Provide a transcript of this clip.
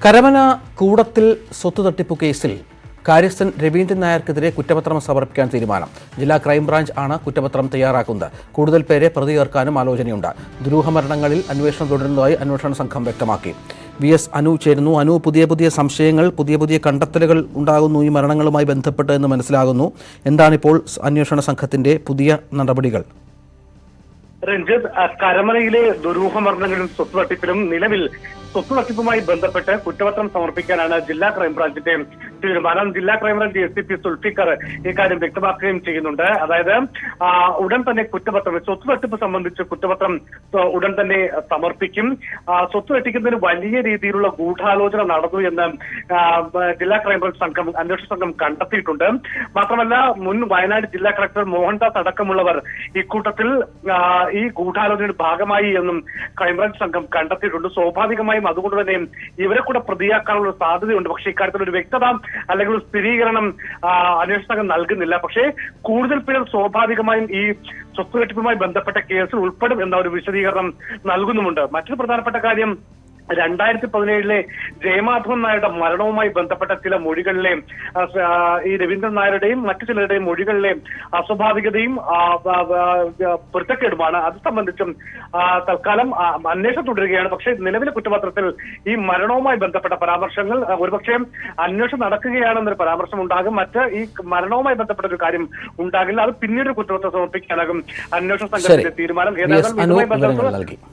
കരമന കൂടത്തിൽ സ്വത്ത് തട്ടിപ്പു കേസിൽ കാര്യസ്ഥൻ രവീന്ദ്രൻ നായർക്കെതിരെ കുറ്റപത്രം സമർപ്പിക്കാൻ തീരുമാനം. ജില്ലാ ക്രൈംബ്രാഞ്ച് ആണ് കുറ്റപത്രം തയ്യാറാക്കുന്നത്. കൂടുതൽ പേരെ പ്രതി ചേർക്കാനും ആലോചനയുണ്ട്. ദുരൂഹമരണങ്ങളിൽ അന്വേഷണം തുടരുന്നതായി അന്വേഷണ സംഘം വ്യക്തമാക്കി. VS അനു ചേരുന്നു. അനു, പുതിയ സംശയങ്ങൾ, പുതിയ കണ്ടെത്തലുകൾ ഉണ്ടാകുന്നു ഈ മരണങ്ങളുമായി ബന്ധപ്പെട്ട് എന്ന് മനസ്സിലാകുന്നു. എന്താണിപ്പോൾ അന്വേഷണ സംഘത്തിന്റെ പുതിയ നടപടികൾ? രഞ്ജിത്ത്, കരമനയിലെ ദുരൂഹമരണങ്ങളിലും സ്വത്ത് തട്ടിപ്പിലും നിലവിൽ സ്വത്ത് തട്ടിപ്പുമായി ബന്ധപ്പെട്ട് കുറ്റപത്രം സമർപ്പിക്കാനാണ് ജില്ലാ ക്രൈംബ്രാഞ്ചിന്റെ തീരുമാനം. ജില്ലാ ക്രൈംബ്രാഞ്ച് SCP സുൽഫിക്കർ ഇക്കാര്യം വ്യക്തമാക്കുകയും ചെയ്യുന്നുണ്ട്. അതായത് ഉടൻ തന്നെ കുറ്റപത്രം, സ്വത്ത് തട്ടിപ്പ് സംബന്ധിച്ച് കുറ്റപത്രം ഉടൻ തന്നെ സമർപ്പിക്കും. സ്വത്ത് തട്ടിക്കുന്നതിന് വലിയ രീതിയിലുള്ള ഗൂഢാലോചന നടന്നു എന്ന് ജില്ലാ ക്രൈംബ്രാഞ്ച് അന്വേഷണ സംഘം കണ്ടെത്തിയിട്ടുണ്ട്. മാത്രമല്ല, മുൻ വയനാട് ജില്ലാ കളക്ടർ മോഹൻദാസ് അടക്കമുള്ളവർ ഇക്കൂട്ടത്തിൽ ഈ ഗൂഢാലോചനയുടെ ഭാഗമായി എന്നും ക്രൈംബ്രാഞ്ച് സംഘം കണ്ടെത്തിയിട്ടുണ്ട്. സ്വാഭാവികമായും അതുകൊണ്ട് തന്നെ ഇവരെ കൂടെ പ്രതിയാക്കാനുള്ള സാധ്യതയുണ്ട്. പക്ഷേ ഇക്കാര്യത്തിൽ ഒരു വ്യക്തത അല്ലെങ്കിൽ ഒരു സ്ഥിരീകരണം അന്വേഷണ സംഘം നൽകുന്നില്ല. പക്ഷേ കൂടുതൽ പേർ സ്വാഭാവികമായും ഈ സ്വത്ത് തട്ടിപ്പുമായി ബന്ധപ്പെട്ട കേസിൽ ഉൾപ്പെടും എന്ന ഒരു വിശദീകരണം നൽകുന്നുമുണ്ട്. മറ്റൊരു പ്രധാനപ്പെട്ട കാര്യം, 2017 ജയമാധവൻ നായരുടെ മരണവുമായി ബന്ധപ്പെട്ട ചില മൊഴികളിലെ ഈ രവീന്ദ്രൻ നായരുടെയും മറ്റു ചിലരുടെയും മൊഴികളിലെ അസ്വാഭാവികതയും പൊരുത്തക്കേടുമാണ്. അത് സംബന്ധിച്ചും തൽക്കാലം അന്വേഷണം തുടരുകയാണ്. പക്ഷേ നിലവിലെ കുറ്റപത്രത്തിൽ ഈ മരണവുമായി ബന്ധപ്പെട്ട പരാമർശങ്ങൾ ഒരുപക്ഷെ അന്വേഷണം നടക്കുകയാണെന്നൊരു പരാമർശം ഉണ്ടാകും. ഈ മരണവുമായി ബന്ധപ്പെട്ട ഒരു കാര്യം ഉണ്ടാകില്ല. അത് പിന്നീട് കുറ്റപത്രം സമർപ്പിക്കാനാകും അന്വേഷണ സംഘത്തിന്റെ തീരുമാനം. ഏതായാലും ഇതുമായി ബന്ധപ്പെട്ട്